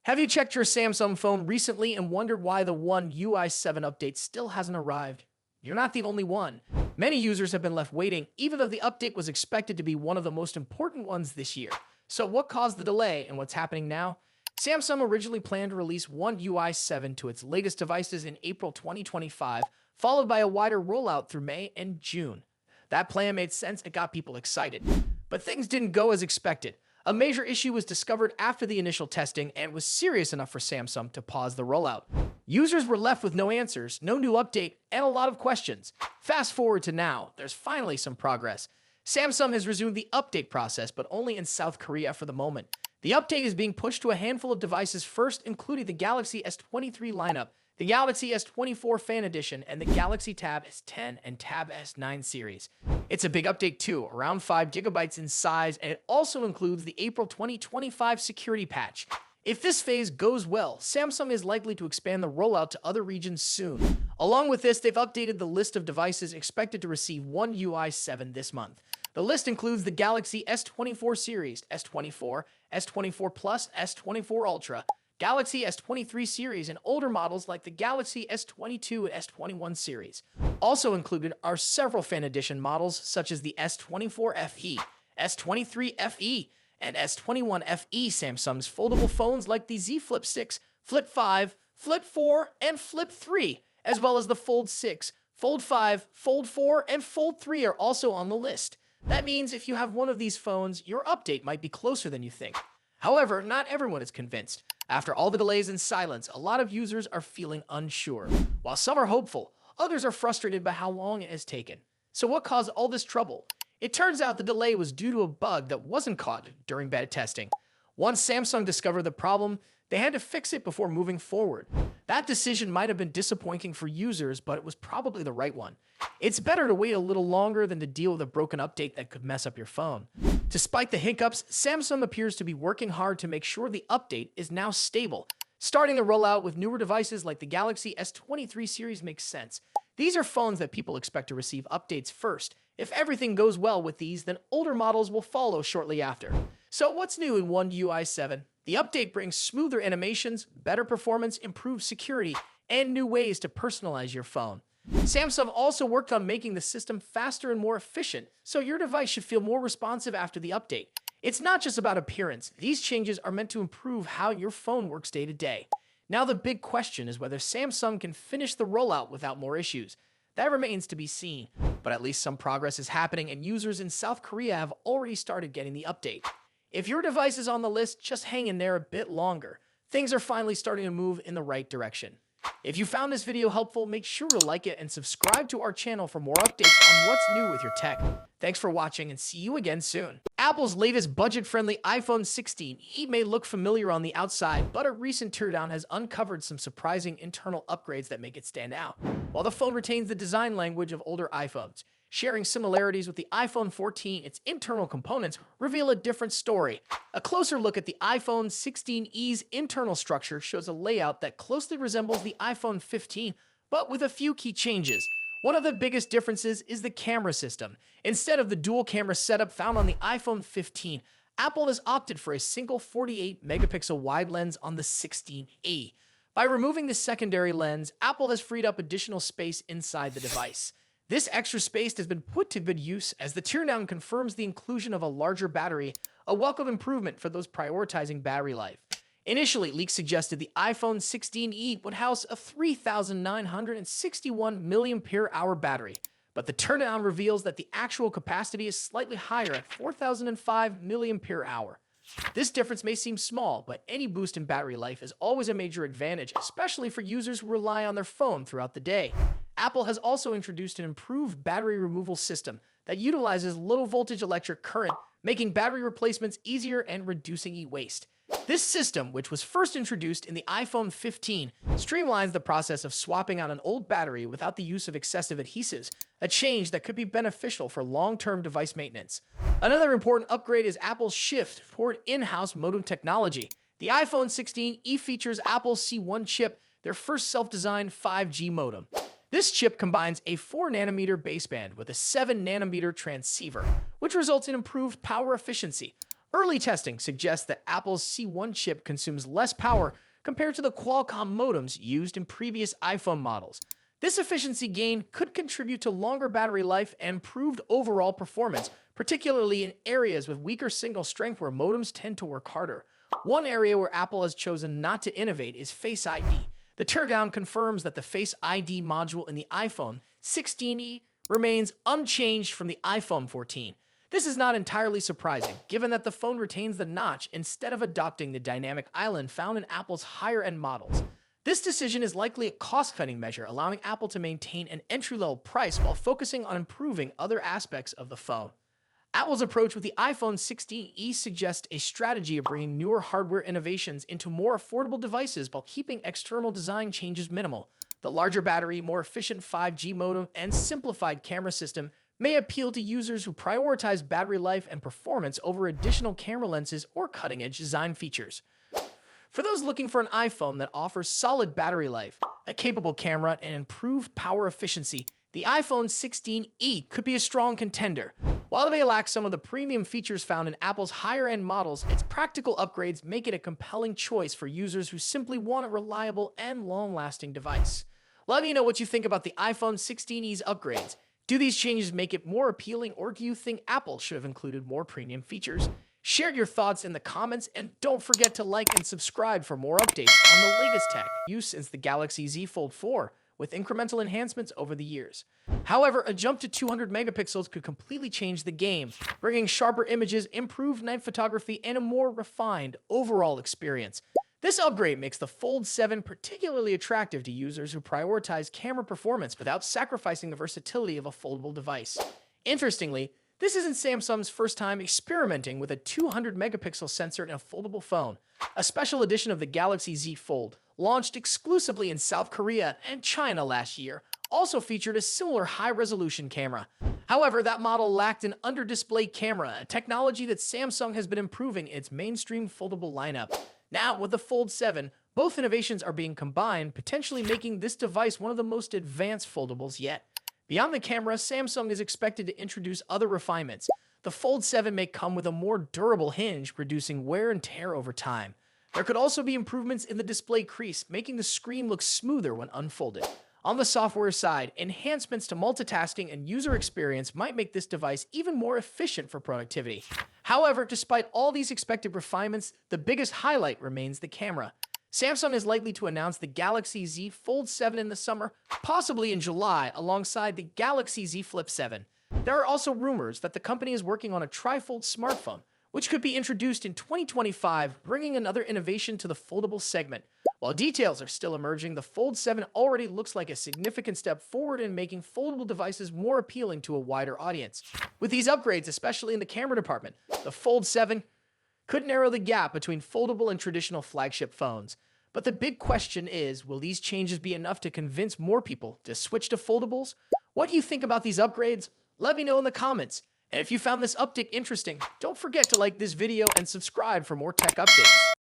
Have you checked your Samsung phone recently and wondered why the One UI 7 update still hasn't arrived? You're not the only one. Many users have been left waiting, even though the update was expected to be one of the most important ones this year. So what caused the delay and what's happening now? Samsung originally planned to release One UI 7 to its latest devices in April 2025, followed by a wider rollout through May and June. That plan made sense and got people excited. But things didn't go as expected. A major issue was discovered after the initial testing and was serious enough for Samsung to pause the rollout. Users were left with no answers, no new update, and a lot of questions. Fast forward to now, there's finally some progress. Samsung has resumed the update process, but only in South Korea for the moment. The update is being pushed to a handful of devices first, including the Galaxy S23 lineup, the Galaxy S24 Fan Edition, and the Galaxy Tab S10 and Tab S9 series. It's a big update too, around 5 gigabytes in size, and it also includes the April 2025 security patch. If this phase goes well, Samsung is likely to expand the rollout to other regions soon. Along with this, they've updated the list of devices expected to receive One UI 7 this month. The list includes the Galaxy S24 series, S24, S24 Plus, S24 Ultra, Galaxy S23 series, and older models like the Galaxy S22 and S21 series. Also included are several Fan Edition models such as the S24 FE, S23 FE, and S21 FE. Samsung's foldable phones like the Z Flip 6, Flip 5, Flip 4, and Flip 3, as well as the Fold 6, Fold 5, Fold 4, and Fold 3 are also on the list. That means if you have one of these phones, your update might be closer than you think. However, not everyone is convinced. After all the delays and silence, a lot of users are feeling unsure. While some are hopeful, others are frustrated by how long it has taken. So what caused all this trouble? It turns out the delay was due to a bug that wasn't caught during beta testing. Once Samsung discovered the problem, they had to fix it before moving forward. That decision might have been disappointing for users, but it was probably the right one. It's better to wait a little longer than to deal with a broken update that could mess up your phone. Despite the hiccups, Samsung appears to be working hard to make sure the update is now stable. Starting the rollout with newer devices like the Galaxy S23 series makes sense. These are phones that people expect to receive updates first. If everything goes well with these, then older models will follow shortly after. So what's new in One UI 7? The update brings smoother animations, better performance, improved security, and new ways to personalize your phone. Samsung also worked on making the system faster and more efficient, so your device should feel more responsive after the update. It's not just about appearance. These changes are meant to improve how your phone works day to day. Now the big question is whether Samsung can finish the rollout without more issues. That remains to be seen, but at least some progress is happening and users in South Korea have already started getting the update. If your device is on the list, just hang in there a bit longer. Things are finally starting to move in the right direction. If you found this video helpful, make sure to like it and subscribe to our channel for more updates on what's new with your tech. Thanks for watching and see you again soon. Apple's latest budget-friendly iPhone 16e may look familiar on the outside, but a recent teardown has uncovered some surprising internal upgrades that make it stand out. While the phone retains the design language of older iPhones, sharing similarities with the iPhone 14, its internal components reveal a different story. A closer look at the iPhone 16e's internal structure shows a layout that closely resembles the iPhone 15, but with a few key changes. One of the biggest differences is the camera system. Instead of the dual camera setup found on the iPhone 15, Apple has opted for a single 48-megapixel wide lens on the 16e. By removing the secondary lens, Apple has freed up additional space inside the device. This extra space has been put to good use as the teardown confirms the inclusion of a larger battery, a welcome improvement for those prioritizing battery life. Initially, leaks suggested the iPhone 16e would house a 3,961 mAh battery, but the teardown reveals that the actual capacity is slightly higher at 4,005 mAh. This difference may seem small, but any boost in battery life is always a major advantage, especially for users who rely on their phone throughout the day. Apple has also introduced an improved battery removal system that utilizes low-voltage electric current, making battery replacements easier and reducing e-waste. This system, which was first introduced in the iPhone 15, streamlines the process of swapping out an old battery without the use of excessive adhesives, a change that could be beneficial for long-term device maintenance. Another important upgrade is Apple's shift toward in-house modem technology. The iPhone 16e features Apple's C1 chip, their first self-designed 5G modem. This chip combines a 4nm baseband with a 7nm transceiver, which results in improved power efficiency. Early testing suggests that Apple's C1 chip consumes less power compared to the Qualcomm modems used in previous iPhone models. This efficiency gain could contribute to longer battery life and improved overall performance, particularly in areas with weaker signal strength where modems tend to work harder. One area where Apple has chosen not to innovate is Face ID. The teardown confirms that the Face ID module in the iPhone 16e remains unchanged from the iPhone 14. This is not entirely surprising, given that the phone retains the notch instead of adopting the dynamic island found in Apple's higher-end models. This decision is likely a cost-cutting measure, allowing Apple to maintain an entry-level price while focusing on improving other aspects of the phone. Apple's approach with the iPhone 16e suggests a strategy of bringing newer hardware innovations into more affordable devices while keeping external design changes minimal. The larger battery, more efficient 5G modem, and simplified camera system may appeal to users who prioritize battery life and performance over additional camera lenses or cutting-edge design features. For those looking for an iPhone that offers solid battery life, a capable camera, and improved power efficiency, the iPhone 16e could be a strong contender. While it may lack some of the premium features found in Apple's higher-end models, its practical upgrades make it a compelling choice for users who simply want a reliable and long-lasting device. Let me know what you think about the iPhone 16e's upgrades. Do these changes make it more appealing, or do you think Apple should have included more premium features? Share your thoughts in the comments, and don't forget to like and subscribe for more updates on the latest tech used since the Galaxy Z Fold 4, with incremental enhancements over the years. However, a jump to 200 megapixels could completely change the game, bringing sharper images, improved night photography, and a more refined overall experience. This upgrade makes the Fold 7 particularly attractive to users who prioritize camera performance without sacrificing the versatility of a foldable device. Interestingly, this isn't Samsung's first time experimenting with a 200 megapixel sensor in a foldable phone. A special edition of the Galaxy Z Fold, launched exclusively in South Korea and China last year, also featured a similar high-resolution camera. However, that model lacked an under-display camera, a technology that Samsung has been improving in its mainstream foldable lineup. Now, with the Fold 7, both innovations are being combined, potentially making this device one of the most advanced foldables yet. Beyond the camera, Samsung is expected to introduce other refinements. The Fold 7 may come with a more durable hinge, reducing wear and tear over time. There could also be improvements in the display crease, making the screen look smoother when unfolded. On the software side, enhancements to multitasking and user experience might make this device even more efficient for productivity. However, despite all these expected refinements, the biggest highlight remains the camera. Samsung is likely to announce the Galaxy Z Fold 7 in the summer, possibly in July, alongside the Galaxy Z Flip 7. There are also rumors that the company is working on a trifold smartphone, which could be introduced in 2025, bringing another innovation to the foldable segment. While details are still emerging, the Fold 7 already looks like a significant step forward in making foldable devices more appealing to a wider audience. With these upgrades, especially in the camera department, the Fold 7 could narrow the gap between foldable and traditional flagship phones. But the big question is, will these changes be enough to convince more people to switch to foldables? What do you think about these upgrades? Let me know in the comments. And if you found this update interesting, don't forget to like this video and subscribe for more tech updates.